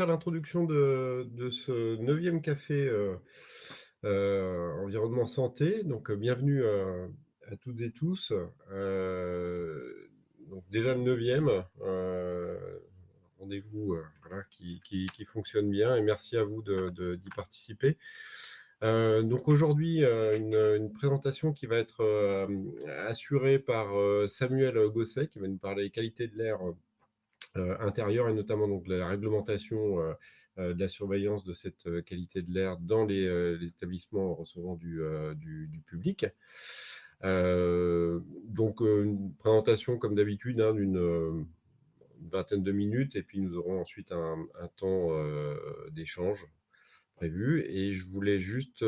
faire l'introduction de ce 9e café environnement santé. Donc, bienvenue à toutes et tous. Donc, déjà le 9e rendez-vous voilà, qui fonctionne bien, et merci à vous d'y participer. Donc aujourd'hui, une présentation qui va être assurée par Samuel Gosset, qui va nous parler qualité de l'air intérieur, et notamment donc de la réglementation de la surveillance de cette qualité de l'air dans les établissements recevant du public. Donc une présentation comme d'habitude d'une vingtaine de minutes, et puis nous aurons ensuite un temps d'échange prévu. Et je voulais juste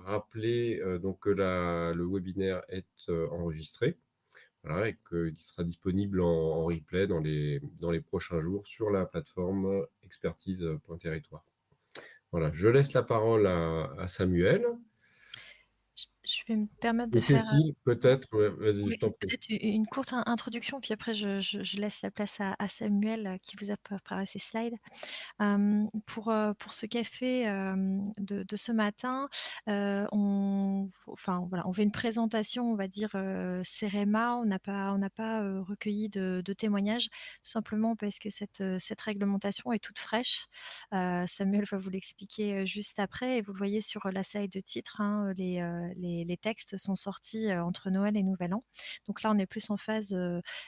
rappeler donc que le webinaire est enregistré. Voilà, et qu'il sera disponible en replay dans les prochains jours sur la plateforme expertise.territoire. Voilà, je laisse la parole à Samuel. Je vais me permettre de Et faire Cécile, peut-être, vas-y, je t'en prie. peut-être une courte introduction, puis après je laisse la place à Samuel qui vous a préparé ces slides. Pour ce café de ce matin, on fait une présentation, on va dire CEREMA. On n'a pas recueilli de témoignages, tout simplement parce que cette réglementation est toute fraîche. Samuel va vous l'expliquer juste après, et vous le voyez sur la slide de titre, hein, les textes sont sortis entre Noël et Nouvel An. Donc là, on est plus en phase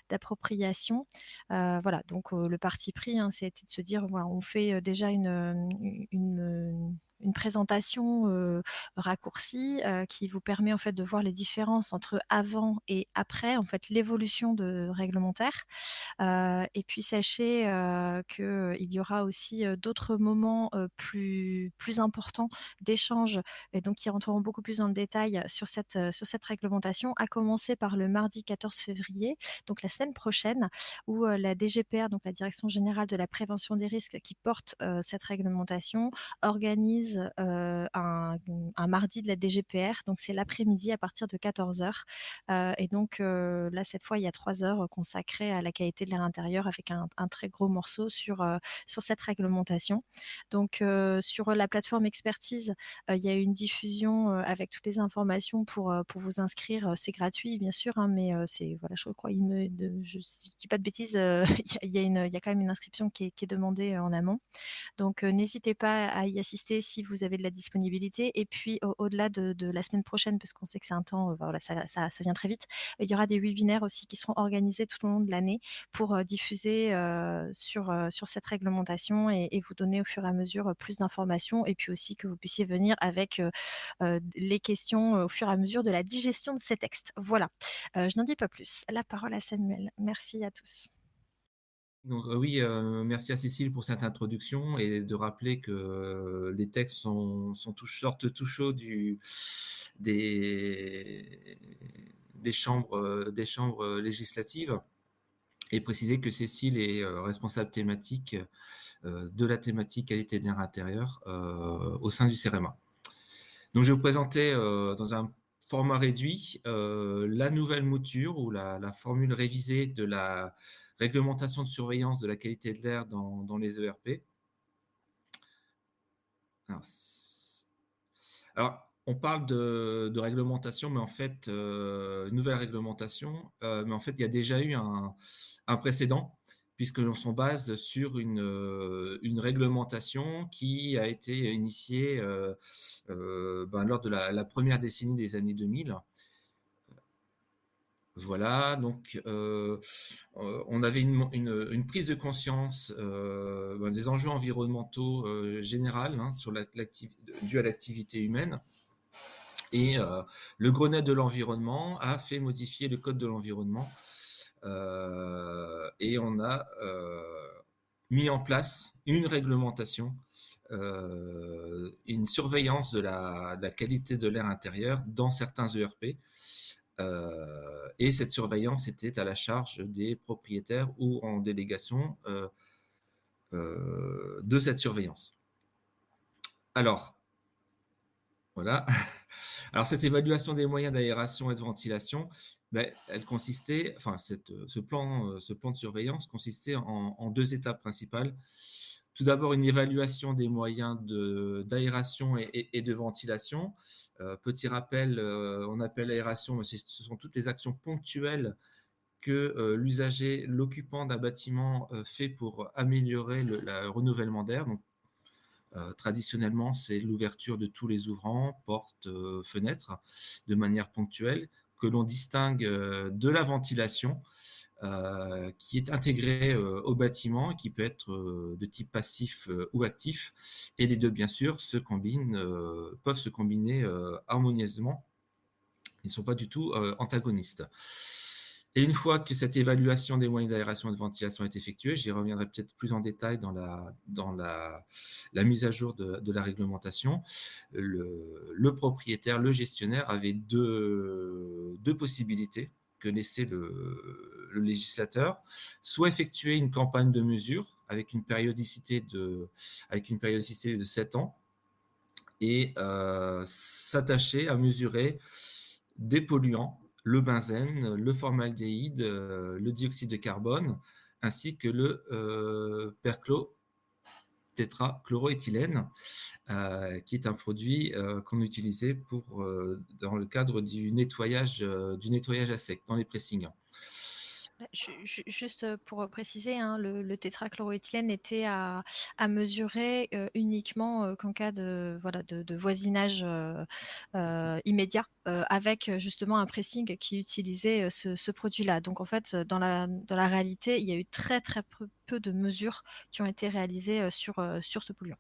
d'appropriation. Voilà, donc le parti pris, hein, c'était de se dire, voilà, on fait déjà une présentation raccourcie qui vous permet en fait de voir les différences entre avant et après, en fait, l'évolution réglementaire. Et puis sachez qu'il y aura aussi d'autres moments plus importants d'échange, et donc qui rentreront beaucoup plus dans le détail sur cette réglementation, à commencer par le mardi 14 février, donc la semaine prochaine, où la DGPR, donc la Direction générale de la prévention des risques, qui porte cette réglementation, organise un mardi de la DGPR, donc c'est l'après-midi à partir de 14h. Et donc là, cette fois, il y a 3 heures consacrées à la qualité de l'air intérieur, avec un très gros morceau sur cette réglementation. Donc sur la plateforme expertise, il y a une diffusion avec toutes les informations pour vous inscrire. C'est gratuit, bien sûr, hein, mais c'est, voilà, je crois, je dis pas de bêtises, il y a quand même une inscription qui est demandée en amont. Donc n'hésitez pas à y assister si vous avez de la disponibilité. Et puis au-delà de la semaine prochaine, parce qu'on sait que c'est un temps, voilà, ça vient très vite, il y aura des webinaires aussi qui seront organisés tout au long de l'année pour diffuser sur cette réglementation, et vous donner au fur et à mesure plus d'informations, et puis aussi que vous puissiez venir avec les questions au fur et à mesure de la digestion de ces textes. Voilà, je n'en dis pas plus. La parole à Samuel. Merci à tous. Donc oui, merci à Cécile pour cette introduction, et de rappeler que les textes sortent tout chauds des chambres législatives, et préciser que Cécile est responsable thématique de la thématique qualité de l'air intérieur au sein du CEREMA. Donc je vais vous présenter dans un format réduit la nouvelle mouture, ou la formule révisée de la réglementation de surveillance de la qualité de l'air dans les ERP. Alors, on parle de réglementation, mais en fait, nouvelle réglementation, mais en fait, il y a déjà eu un précédent, puisque l'on s'en base sur une réglementation qui a été initiée lors de la première décennie des années 2000. Voilà, donc on avait une prise de conscience des enjeux environnementaux généraux, hein, dû à l'activité humaine. Et le Grenelle de l'environnement a fait modifier le code de l'environnement, et on a mis en place une réglementation, une surveillance de la qualité de l'air intérieur dans certains ERP. Et cette surveillance était à la charge des propriétaires ou en délégation de cette surveillance. Alors, voilà. Alors, cette évaluation des moyens d'aération et de ventilation, elle consistait, enfin, ce plan de surveillance consistait en 2 étapes principales. tout d'abord une évaluation des moyens d'aération et de ventilation. Petit rappel, on appelle aération, mais ce sont toutes les actions ponctuelles que l'usager, l'occupant d'un bâtiment fait pour améliorer le renouvellement d'air. Donc, traditionnellement, c'est l'ouverture de tous les ouvrants, portes, fenêtres, de manière ponctuelle, que l'on distingue de la ventilation, qui est intégrée au bâtiment, qui peut être de type passif ou actif. Et les deux, bien sûr, peuvent se combiner harmonieusement. Ils ne sont pas du tout antagonistes. Et une fois que cette évaluation des moyens d'aération et de ventilation est effectuée, j'y reviendrai peut-être plus en détail dans la mise à jour de la réglementation, le propriétaire, le gestionnaire avait deux possibilités que laissait le législateur, soit effectuer une campagne de mesure avec une périodicité de 7 ans et s'attacher à mesurer des polluants, le benzène, le formaldéhyde, le dioxyde de carbone, ainsi que le perchlorotétrachloroéthylène, qui est un produit qu'on utilisait dans le cadre du nettoyage à sec dans les pressings. Juste pour préciser, hein, le tétrachloroéthylène était à mesurer uniquement qu'en cas de voisinage immédiat avec justement un pressing qui utilisait ce produit-là. Donc en fait, dans la réalité, il y a eu très très peu de mesures qui ont été réalisées sur ce polluant.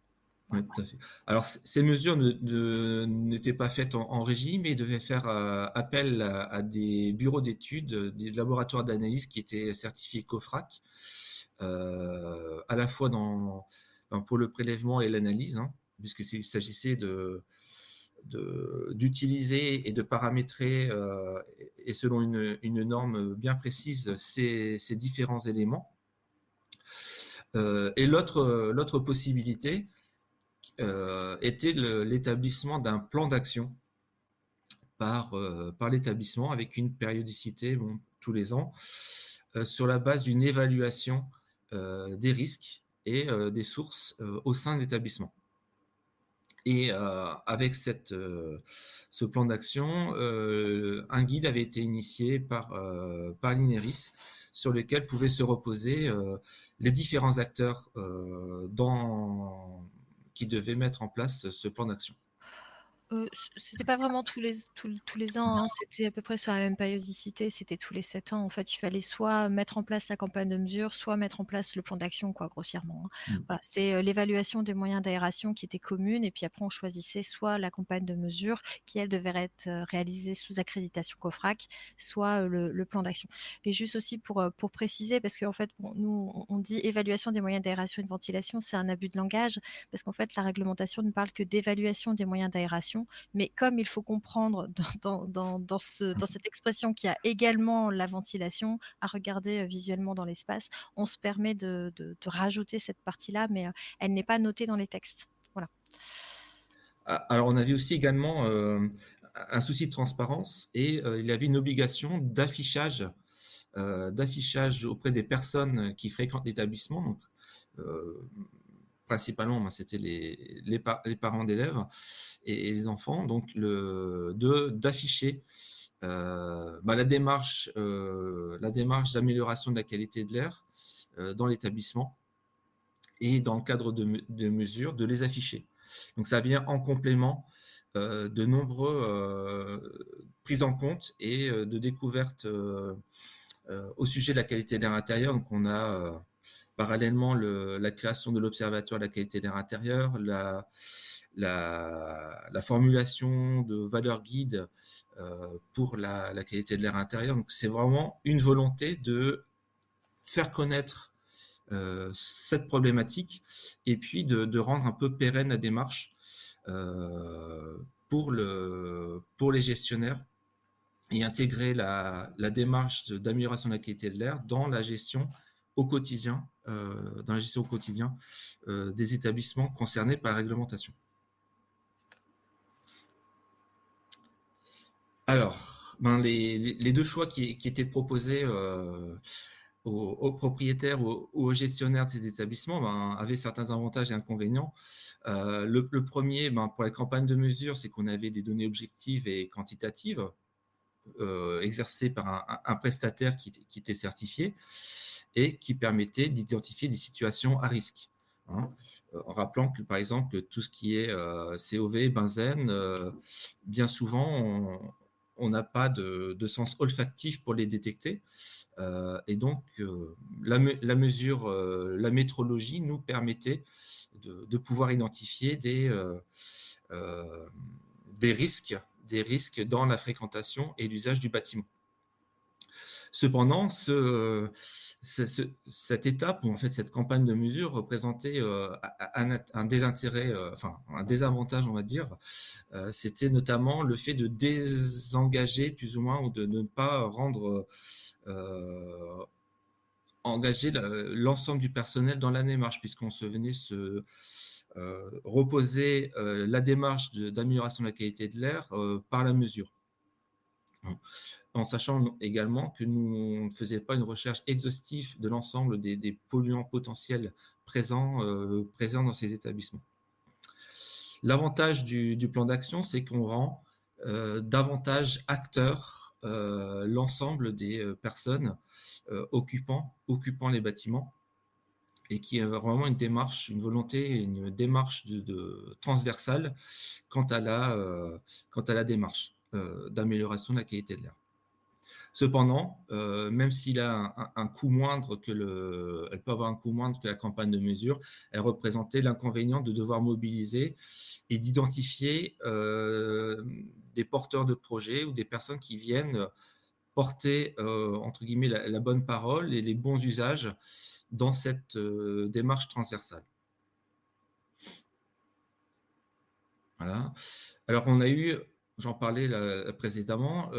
Oui, tout à fait. Alors, ces mesures n'étaient pas faites en régie, mais devaient faire appel à des bureaux d'études, des laboratoires d'analyse qui étaient certifiés COFRAC, à la fois pour le prélèvement et l'analyse, hein, puisqu'il s'agissait d'utiliser et de paramétrer, et selon une norme bien précise, ces différents éléments. Et l'autre possibilité, était l'établissement d'un plan d'action par l'établissement avec une périodicité tous les ans sur la base d'une évaluation des risques et des sources au sein de l'établissement. Et avec ce plan d'action, un guide avait été initié par l'INERIS sur lequel pouvaient se reposer les différents acteurs qui devaient mettre en place ce plan d'action. C'était pas vraiment tous les ans, hein, c'était à peu près sur la même périodicité, c'était tous les 7 ans. En fait, il fallait soit mettre en place la campagne de mesure, soit mettre en place le plan d'action, quoi, grossièrement, hein. Voilà, c'est l'évaluation des moyens d'aération qui était commune, et puis après on choisissait soit la campagne de mesure qui, elle, devait être réalisée sous accréditation COFRAC, soit le plan d'action. Et juste aussi pour préciser, parce qu'en fait, bon, nous, on dit évaluation des moyens d'aération et de ventilation, c'est un abus de langage, parce qu'en fait, la réglementation ne parle que d'évaluation des moyens d'aération. Mais comme il faut comprendre dans cette expression qu'il y a également la ventilation à regarder visuellement dans l'espace, on se permet de rajouter cette partie-là, mais elle n'est pas notée dans les textes. Voilà. Alors, on avait aussi également un souci de transparence et il y avait une obligation d'affichage auprès des personnes qui fréquentent l'établissement. Donc, principalement, c'était les parents d'élèves et les enfants, donc d'afficher la démarche d'amélioration de la qualité de l'air dans l'établissement et dans le cadre de mesures, de les afficher. Donc ça vient en complément de nombreux prises en compte et de découvertes au sujet de la qualité de l'air intérieur. Donc on a parallèlement la création de l'Observatoire de la qualité de l'air intérieur, la formulation de valeurs guides pour la qualité de l'air intérieur. Donc c'est vraiment une volonté de faire connaître cette problématique et puis de rendre un peu pérenne la démarche pour les gestionnaires et intégrer la démarche d'amélioration de la qualité de l'air dans la gestion au quotidien, des établissements concernés par la réglementation. Alors, les deux choix qui étaient proposés aux propriétaires ou aux gestionnaires de ces établissements avait certains avantages et inconvénients. Le premier, pour la campagne de mesure, c'est qu'on avait des données objectives et quantitatives exercées par un prestataire qui était certifié et qui permettait d'identifier des situations à risque. En rappelant que, par exemple, tout ce qui est COV, benzène, bien souvent, on n'a pas de sens olfactif pour les détecter. Et donc, la mesure, la métrologie nous permettait de pouvoir identifier des risques dans la fréquentation et l'usage du bâtiment. Cependant, cette étape, ou en fait cette campagne de mesure, représentait un désintérêt, un désavantage, on va dire. C'était notamment le fait de désengager plus ou moins, ou de ne pas rendre engager l'ensemble du personnel dans la démarche, puisqu'on se venait reposer la démarche d'amélioration de la qualité de l'air par la mesure. En sachant également que nous ne faisions pas une recherche exhaustive de l'ensemble des polluants potentiels présents dans ces établissements. L'avantage du plan d'action, c'est qu'on rend davantage acteurs l'ensemble des personnes occupant les bâtiments, et qui a vraiment une volonté, une démarche transversale quant à la démarche d'amélioration de la qualité de l'air. Cependant, même s'il a un coût moindre elle peut avoir un coût moindre que la campagne de mesure, elle représentait l'inconvénient de devoir mobiliser et d'identifier des porteurs de projets ou des personnes qui viennent porter, entre guillemets, la bonne parole et les bons usages dans cette démarche transversale. Voilà. Alors, on a eu, j'en parlais précédemment,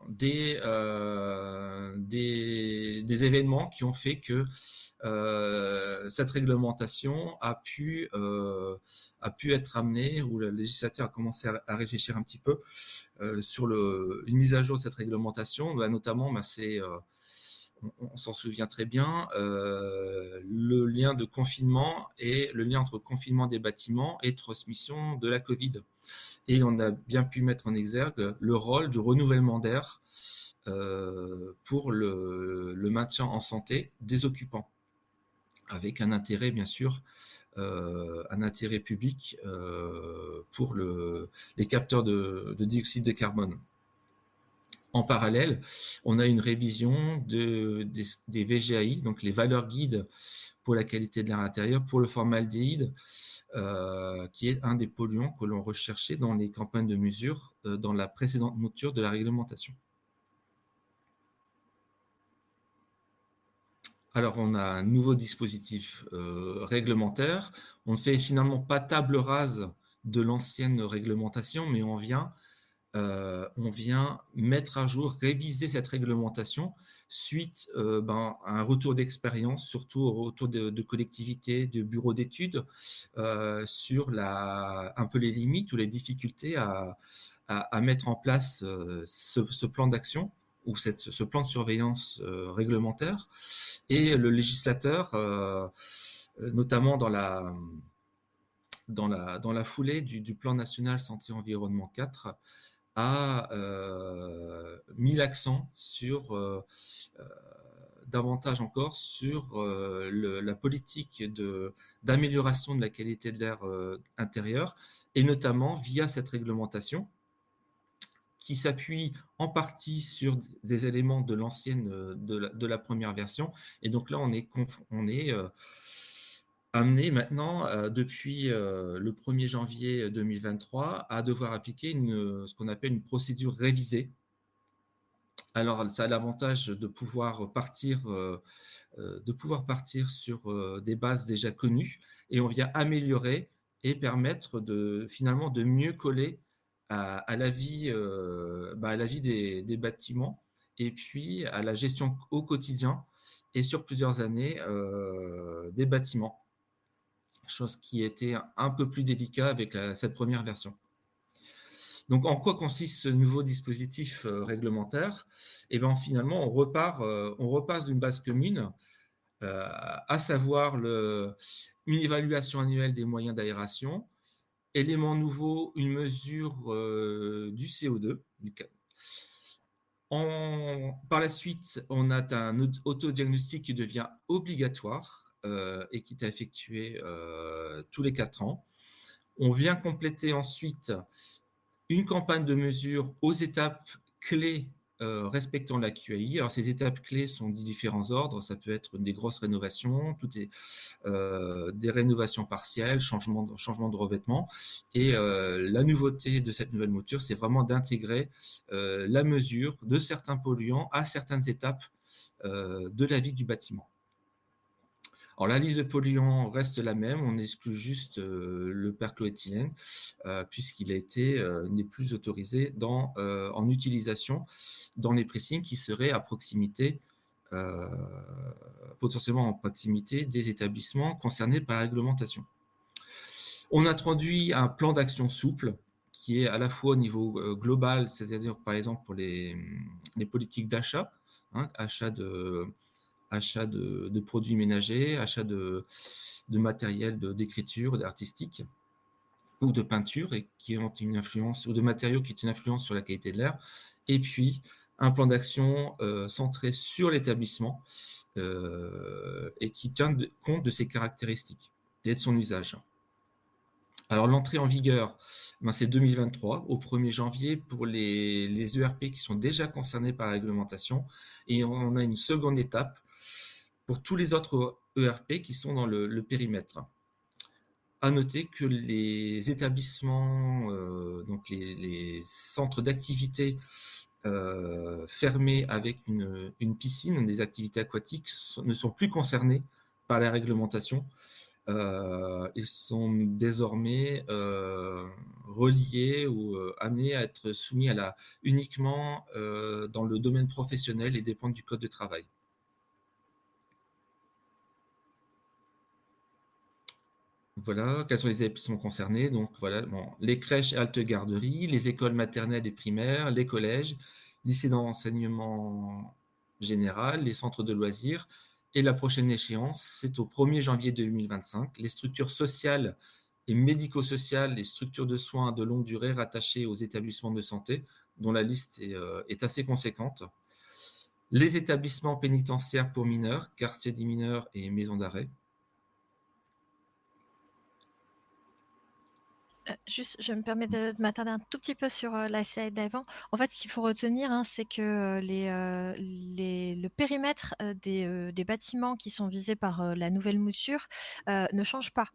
des événements qui ont fait que cette réglementation a pu être amenée, où le législateur a commencé à réfléchir un petit peu sur une mise à jour de cette réglementation. Notamment, on s'en souvient très bien, le lien de confinement et le lien entre confinement des bâtiments et transmission de la Covid. Et on a bien pu mettre en exergue le rôle du renouvellement d'air pour le maintien en santé des occupants, avec un intérêt, bien sûr, un intérêt public pour les capteurs de dioxyde de carbone. En parallèle, on a une révision des VGAI, donc les valeurs guides pour la qualité de l'air intérieur, pour le formaldéhyde, qui est un des polluants que l'on recherchait dans les campagnes de mesure dans la précédente mouture de la réglementation. Alors, on a un nouveau dispositif réglementaire. On ne fait finalement pas table rase de l'ancienne réglementation, mais on vient mettre à jour, réviser cette réglementation suite à un retour d'expérience, surtout au retour de collectivités, de bureaux d'études, sur un peu les limites ou les difficultés à mettre en place ce plan d'action ou ce plan de surveillance réglementaire. Et le législateur, notamment dans la foulée du plan national santé-environnement 4, a mis l'accent sur davantage encore sur la politique d'amélioration de la qualité de l'air intérieur, et notamment via cette réglementation qui s'appuie en partie sur des éléments de l'ancienne, de la première version. Et donc là, on est amené maintenant, depuis le 1er janvier 2023, à devoir appliquer ce qu'on appelle une procédure révisée. Alors, ça a l'avantage de pouvoir partir sur des bases déjà connues, et on vient améliorer et permettre finalement de mieux coller à la vie des bâtiments, et puis à la gestion au quotidien et sur plusieurs années des bâtiments. Chose qui était un peu plus délicat avec cette première version. Donc, en quoi consiste ce nouveau dispositif réglementaire? Eh bien, finalement, on repasse d'une base commune, à savoir une évaluation annuelle des moyens d'aération. Élément nouveau, une mesure du CO2. Par la suite, on a un autodiagnostic qui devient obligatoire et qui est effectué tous les 4 ans. On vient compléter ensuite une campagne de mesure aux étapes clés respectant la QAI. Alors, ces étapes clés sont de différents ordres. Ça peut être des grosses rénovations, des rénovations partielles, changement de revêtement. Et la nouveauté de cette nouvelle mouture, c'est vraiment d'intégrer la mesure de certains polluants à certaines étapes de la vie du bâtiment. Alors, la liste de polluants reste la même, on exclut juste le perchloéthylène, puisqu'il n'est plus autorisé en utilisation dans les pressings qui seraient à proximité, potentiellement en proximité des établissements concernés par la réglementation. On a introduit un plan d'action souple qui est à la fois au niveau global, c'est-à-dire par exemple pour les politiques d'achat, achat de produits ménagers, achat de matériel d'écriture, artistique ou de peinture et qui ont une influence, ou de matériaux qui ont une influence sur la qualité de l'air, et puis un plan d'action centré sur l'établissement et qui tient compte de ses caractéristiques et de son usage. Alors, l'entrée en vigueur, c'est 2023, au 1er janvier, pour les ERP qui sont déjà concernés par la réglementation. Et on a une seconde étape pour tous les autres ERP qui sont dans le périmètre. À noter que les établissements, donc les centres d'activité fermés avec une piscine, des activités aquatiques, ne sont plus concernés par la réglementation. Ils sont désormais reliés ou amenés à être soumis uniquement dans le domaine professionnel et dépendent du code de travail. Voilà, quels sont les établissements concernés? Donc voilà, les crèches et haltes garderies, les écoles maternelles et primaires, les collèges, lycées d'enseignement général, les centres de loisirs. Et la prochaine échéance, c'est au 1er janvier 2025. Les structures sociales et médico-sociales, les structures de soins de longue durée rattachées aux établissements de santé, dont la liste est assez conséquente. Les établissements pénitentiaires pour mineurs, quartiers des mineurs et maisons d'arrêt. Juste, je me permets de m'attarder un tout petit peu sur la slide d'avant. En fait, ce qu'il faut retenir, c'est que le périmètre des bâtiments qui sont visés par la nouvelle mouture ne change pas.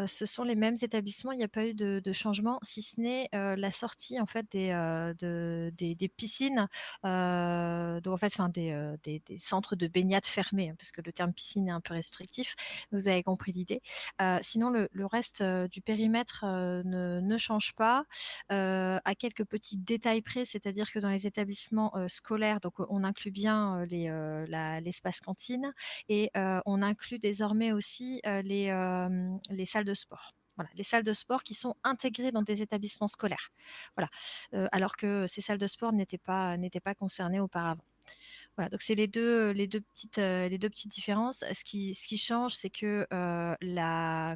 Ce sont les mêmes établissements, il n'y a pas eu de changement, si ce n'est la sortie en fait des piscines, donc en fait, des centres de baignade fermés, parce que le terme piscine est un peu restrictif. Vous avez compris l'idée. Sinon, le reste du périmètre ne change pas, à quelques petits détails près, c'est-à-dire que dans les établissements scolaires, donc on inclut bien l'espace cantine et on inclut désormais aussi les salles de sport. Voilà, les salles de sport qui sont intégrées dans des établissements scolaires. Voilà, alors que ces salles de sport n'étaient pas concernées auparavant. Voilà, donc c'est les deux petites différences. Ce qui change, c'est que la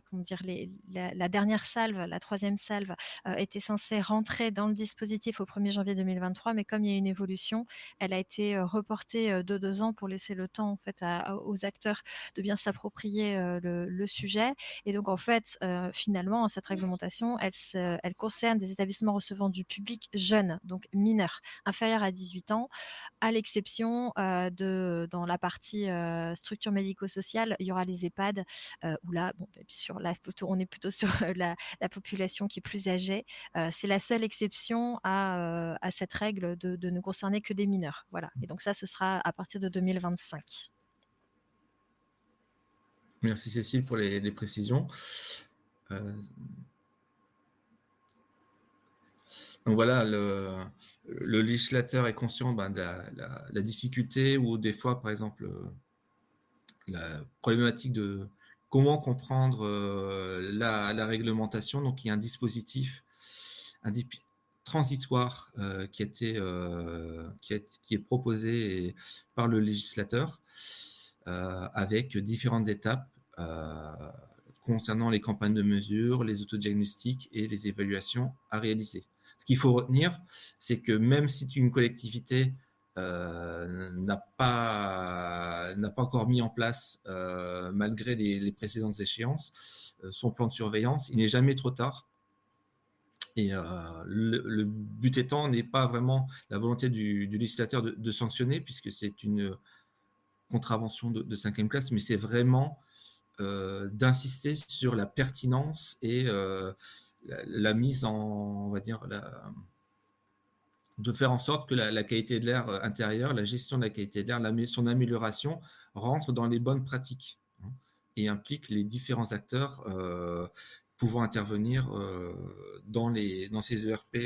dernière salve, la troisième salve, était censée rentrer dans le dispositif au 1er janvier 2023, mais comme il y a une évolution, elle a été reportée de 2 ans pour laisser le temps en fait aux acteurs de bien s'approprier le sujet. Et donc en fait, finalement, cette réglementation, elle concerne des établissements recevant du public jeune, donc mineur, inférieur à 18 ans, à l'exception dans la partie structure médico-sociale, il y aura les EHPAD, où là, on est plutôt sur la population qui est plus âgée. C'est la seule exception à cette règle de ne concerner que des mineurs. Voilà. Et donc ça, ce sera à partir de 2025. Merci Cécile pour les précisions. Donc voilà, le législateur est conscient de la difficulté ou des fois, par exemple, la problématique de comment comprendre la réglementation. Donc il y a un dispositif transitoire qui est proposé par le législateur avec différentes étapes concernant les campagnes de mesure, les autodiagnostics et les évaluations à réaliser. Ce qu'il faut retenir, c'est que même si une collectivité n'a pas encore mis en place, malgré les précédentes échéances, son plan de surveillance, il n'est jamais trop tard. Et le but étant n'est pas vraiment la volonté du législateur de sanctionner, puisque c'est une contravention de 5e classe, mais c'est vraiment d'insister sur la pertinence et la mise en, on va dire, de faire en sorte que la qualité de l'air intérieur, la gestion de la qualité de l'air, son amélioration rentre dans les bonnes pratiques, hein, et implique les différents acteurs pouvant intervenir dans ces ERP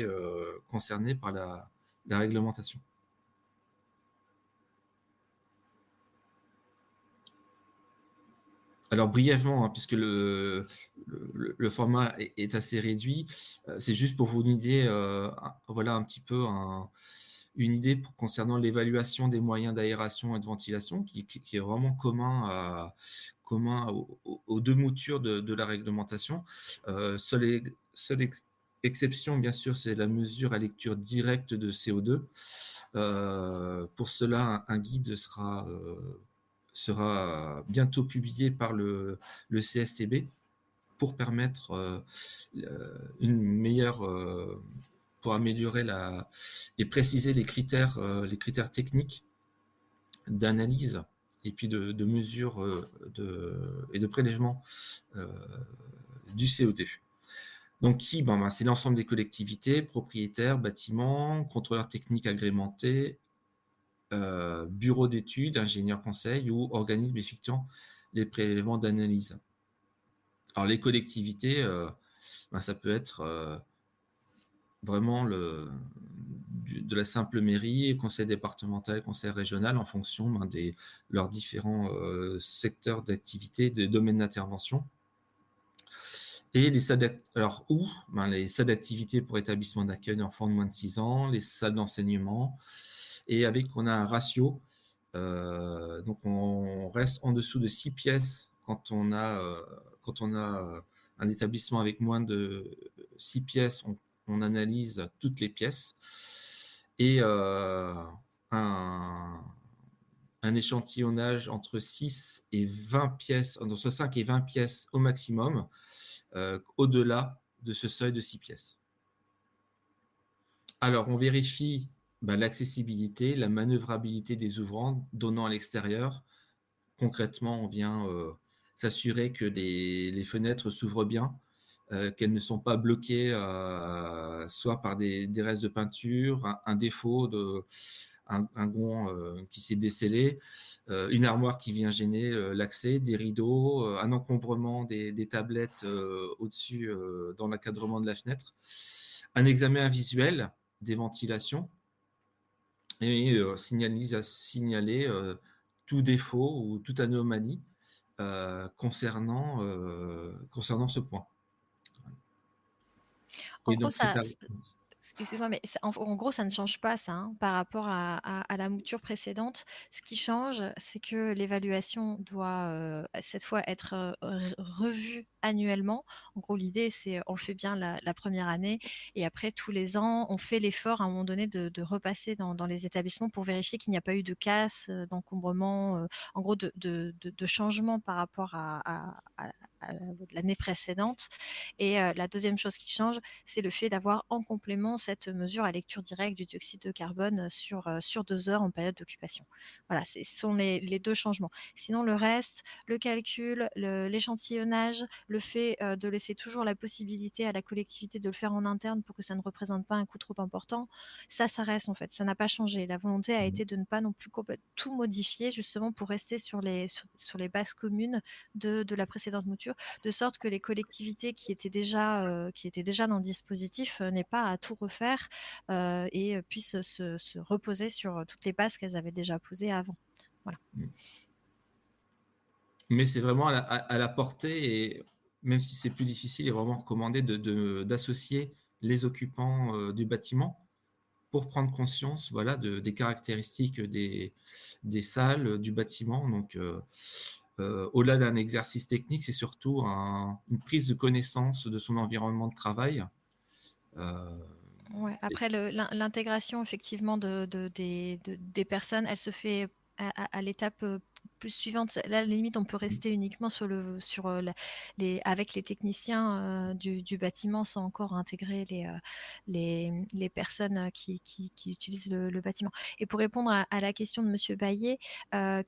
concernés par la réglementation. Alors brièvement, hein, puisque le format est assez réduit, c'est juste pour vous une idée, voilà un petit peu une idée concernant l'évaluation des moyens d'aération et de ventilation qui est vraiment commun aux deux moutures de la réglementation. Seule exception, bien sûr, c'est la mesure à lecture directe de CO2. Pour cela, un guide sera bientôt publié par le CSTB pour permettre une meilleure, pour améliorer et préciser les critères techniques d'analyse et puis de mesure et de prélèvement du CO2. Donc c'est l'ensemble des collectivités, propriétaires, bâtiments, contrôleurs techniques agrémentés, bureaux d'études, ingénieurs conseils ou organismes effectuant les prélèvements d'analyse. Alors les collectivités, ça peut être vraiment de la simple mairie, conseil départemental, conseil régional, en fonction de leurs différents secteurs d'activité, de domaines d'intervention. Et les salles les salles d'activité pour établissements d'accueil d'enfants de moins de 6 ans, les salles d'enseignement, et on a un ratio, donc on reste en dessous de 6 pièces quand on a un établissement avec moins de 6 pièces, on analyse toutes les pièces, et un échantillonnage entre 6 et 20 pièces, entre 5 et 20 pièces au maximum, au-delà de ce seuil de 6 pièces. Alors, on vérifie l'accessibilité, la manœuvrabilité des ouvrants donnant à l'extérieur. Concrètement, on vient s'assurer que les fenêtres s'ouvrent bien, qu'elles ne sont pas bloquées soit par des restes de peinture, un défaut, un gond qui s'est décellé, une armoire qui vient gêner l'accès, des rideaux, un encombrement des tablettes au-dessus dans l'encadrement de la fenêtre, un examen visuel des ventilations et signaler tout défaut ou toute anomalie concernant ce point. En gros, excusez-moi, mais en gros, ça ne change pas ça, hein, par rapport à la mouture précédente. Ce qui change, c'est que l'évaluation doit cette fois être revue annuellement. En gros, l'idée, c'est on le fait bien la première année et après, tous les ans, on fait l'effort à un moment donné de repasser dans les établissements pour vérifier qu'il n'y a pas eu de casse, d'encombrement, en gros, de changement par rapport à l'année précédente. Et la deuxième chose qui change, c'est le fait d'avoir en complément cette mesure à lecture directe du dioxyde de carbone sur 2 heures en période d'occupation. Voilà, ce sont les deux changements. Sinon, le reste, le calcul, l'échantillonnage, le fait de laisser toujours la possibilité à la collectivité de le faire en interne pour que ça ne représente pas un coût trop important, ça reste en fait, ça n'a pas changé. La volonté a été de ne pas non plus tout modifier justement pour rester sur les bases communes de la précédente mouture, de sorte que les collectivités qui étaient déjà dans le dispositif n'aient pas à tout refaire et puissent se reposer sur toutes les bases qu'elles avaient déjà posées avant. Voilà. Mais c'est vraiment à la portée, et même si c'est plus difficile, il est vraiment recommandé d'associer les occupants du bâtiment pour prendre conscience voilà, des caractéristiques des salles, du bâtiment. Donc, au-delà d'un exercice technique, c'est surtout une prise de connaissance de son environnement de travail. Ouais, après l'intégration effectivement des personnes, elle se fait à l'étape plus suivante. Là, à la limite, on peut rester uniquement avec les techniciens du bâtiment sans encore intégrer les personnes qui utilisent le bâtiment. Et pour répondre à la question de Monsieur Baillet,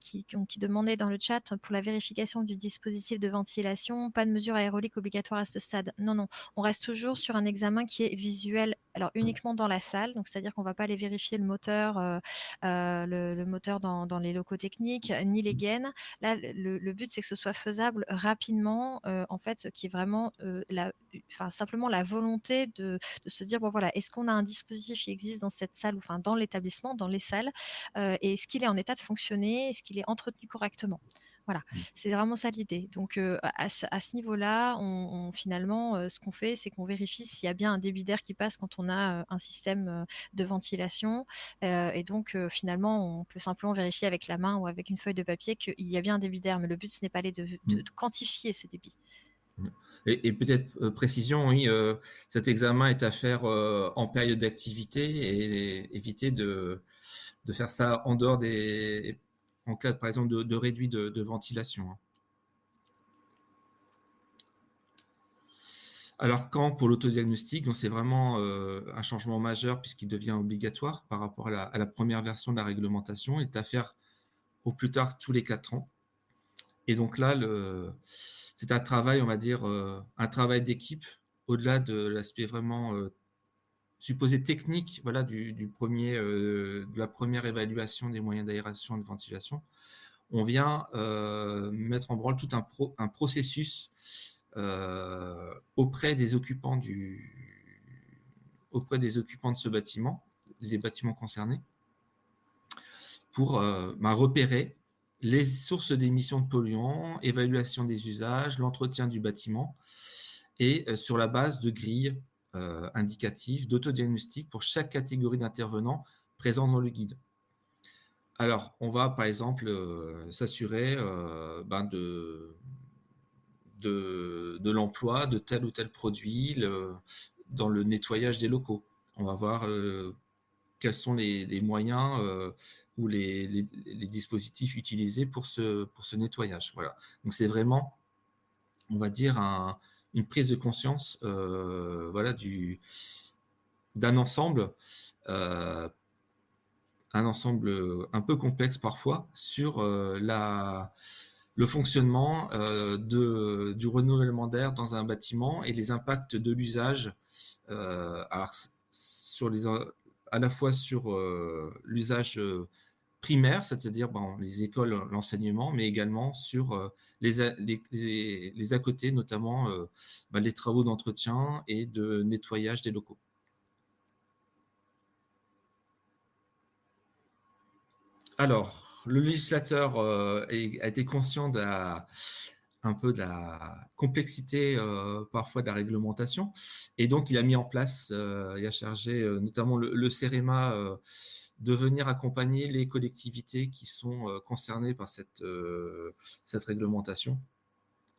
qui demandait dans le chat pour la vérification du dispositif de ventilation, pas de mesure aérolique obligatoire à ce stade. Non, non, on reste toujours sur un examen qui est visuel, alors uniquement dans la salle, donc c'est-à-dire qu'on ne va pas aller vérifier le moteur, le moteur dans les locaux techniques, ni les gaines. Là, le but, c'est que ce soit faisable rapidement, en fait, qui est vraiment simplement la volonté de se dire, bon voilà, est-ce qu'on a un dispositif qui existe dans cette salle, enfin dans l'établissement, dans les salles, et est-ce qu'il est en état de fonctionner, est-ce qu'il est entretenu correctement? Voilà, c'est vraiment ça l'idée. Donc à ce niveau-là, finalement, ce qu'on fait, c'est qu'on vérifie s'il y a bien un débit d'air qui passe quand on a un système de ventilation. Et donc finalement, on peut simplement vérifier avec la main ou avec une feuille de papier qu'il y a bien un débit d'air. Mais le but, ce n'est pas de quantifier ce débit. Et peut-être précision, oui, cet examen est à faire en période d'activité et éviter de faire ça en dehors en cas, par exemple, de réduit de ventilation. Alors, pour l'autodiagnostic, c'est vraiment un changement majeur puisqu'il devient obligatoire par rapport à la première version de la réglementation, est à faire au plus tard tous les 4 ans. Et donc là, c'est un travail, on va dire, un travail d'équipe, au-delà de l'aspect vraiment supposé technique, voilà, de la première évaluation des moyens d'aération et de ventilation. On vient mettre en branle tout un processus auprès des occupants de ce bâtiment, des bâtiments concernés, pour repérer les sources d'émissions de polluants, évaluation des usages, l'entretien du bâtiment, et sur la base de grilles indicatives d'autodiagnostic pour chaque catégorie d'intervenants présents dans le guide. Alors, on va par exemple s'assurer de l'emploi de tel ou tel produit dans le nettoyage des locaux. On va voir quels sont les moyens ou les dispositifs utilisés pour ce nettoyage. Voilà. Donc, c'est vraiment, on va dire, une prise de conscience voilà, d'un ensemble, un ensemble un peu complexe parfois, sur le fonctionnement du renouvellement d'air dans un bâtiment et les impacts de l'usage à la fois sur l'usage primaire, c'est-à-dire les écoles, l'enseignement, mais également sur les à côté, notamment les travaux d'entretien et de nettoyage des locaux. Alors, le législateur a été conscient un peu de la complexité parfois de la réglementation, et donc il a mis en place, il a chargé notamment le CEREMA de venir accompagner les collectivités qui sont concernées par cette réglementation.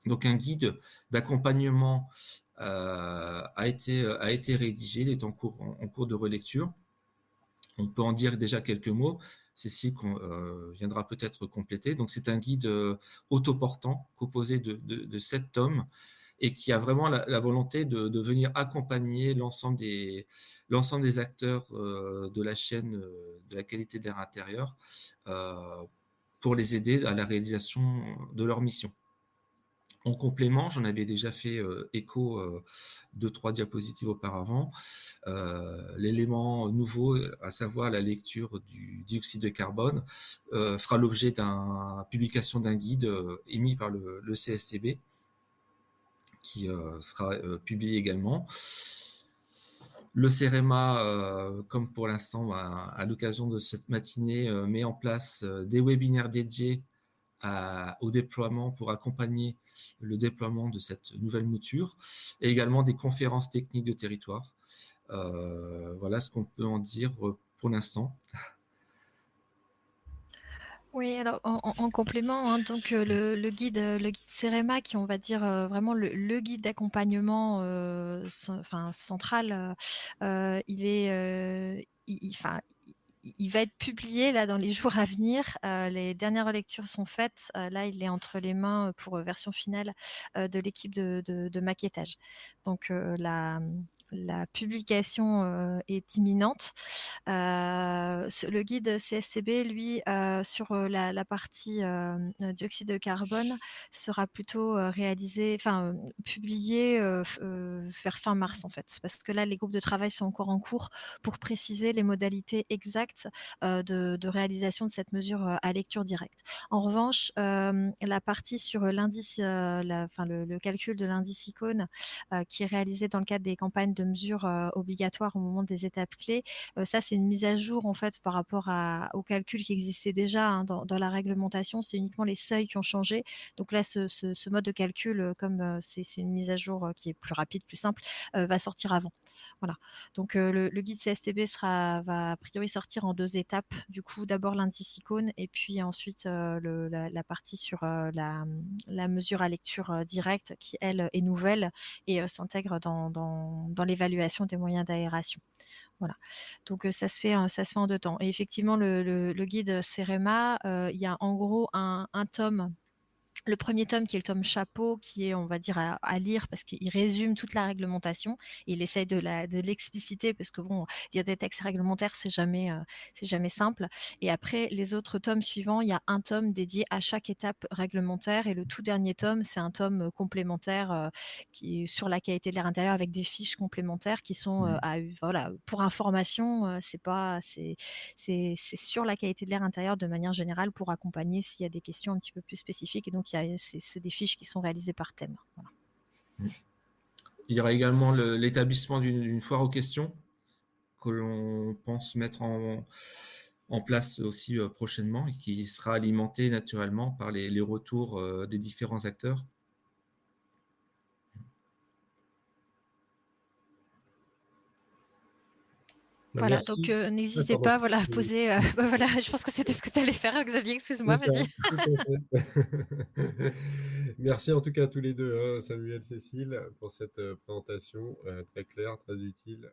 Donc un guide d'accompagnement a été rédigé, il est en cours de relecture. On peut en dire déjà quelques mots. Cécile viendra peut-être compléter. Donc, c'est un guide autoportant composé de 7 tomes et qui a vraiment la volonté de venir accompagner l'ensemble des acteurs de la chaîne de la qualité de l'air intérieur pour les aider à la réalisation de leur mission. En complément, j'en avais déjà fait écho 2-3 diapositives auparavant. L'élément nouveau, à savoir la lecture du dioxyde de carbone, fera l'objet d'une publication d'un guide émis par le CSTB, qui sera publié également. Le CEREMA, comme pour l'instant, à l'occasion de cette matinée, met en place des webinaires dédiés au déploiement, pour accompagner le déploiement de cette nouvelle mouture, et également des conférences techniques de territoire. Voilà ce qu'on peut en dire pour l'instant. Oui, alors en complément, hein, donc le guide CEREMA qui, on va dire, vraiment le guide d'accompagnement, enfin central, il est, enfin, il va être publié là dans les jours à venir. Les dernières lectures sont faites. Là, il est entre les mains pour version finale de l'équipe de maquettage. Donc la publication est imminente. Le guide CSCB, lui, sur la partie dioxyde de carbone, sera plutôt réalisé, enfin publié vers fin mars en fait, parce que là les groupes de travail sont encore en cours pour préciser les modalités exactes de réalisation de cette mesure à lecture directe. En revanche, la partie sur l'indice, enfin le calcul de l'indice ICON, qui est réalisé dans le cadre des campagnes de mesures obligatoires au moment des étapes clés, ça c'est une mise à jour en fait par rapport aux calculs qui existaient déjà hein, dans la réglementation. C'est uniquement les seuils qui ont changé. Donc là, ce mode de calcul, comme c'est une mise à jour qui est plus rapide, plus simple, va sortir avant. Voilà. Donc le guide CSTB va a priori sortir en 2 étapes. Du coup, d'abord l'indice ICON et puis ensuite la partie sur la mesure à lecture directe qui, elle, est nouvelle et s'intègre dans l'évaluation des moyens d'aération. Voilà. Donc ça se fait en 2 temps. Et effectivement, le guide CEREMA, il y a en gros un tome. Le premier tome qui est le tome chapeau, qui est, on va dire, à lire parce qu'il résume toute la réglementation. Il essaye de l'expliciter parce que bon, lire des textes réglementaires, c'est jamais simple. Et après, les autres tomes suivants, il y a un tome dédié à chaque étape réglementaire. Et le tout dernier tome, c'est un tome complémentaire qui est sur la qualité de l'air intérieur avec des fiches complémentaires qui sont voilà, pour information, c'est sur la qualité de l'air intérieur de manière générale pour accompagner s'il y a des questions un petit peu plus spécifiques. Et donc, c'est des fiches qui sont réalisées par thème. Voilà. Il y aura également l'établissement d'une foire aux questions que l'on pense mettre en place aussi prochainement et qui sera alimentée naturellement par les retours des différents acteurs. Voilà, donc Merci. Ah, n'hésitez pardon. pas voilà, à poser. Voilà, je pense que c'était ce que tu allais faire, Xavier, excuse-moi, C'est ça, vas-y. tout à fait. Merci en tout cas à tous les deux, hein, Samuel, Cécile, pour cette présentation très claire, très utile.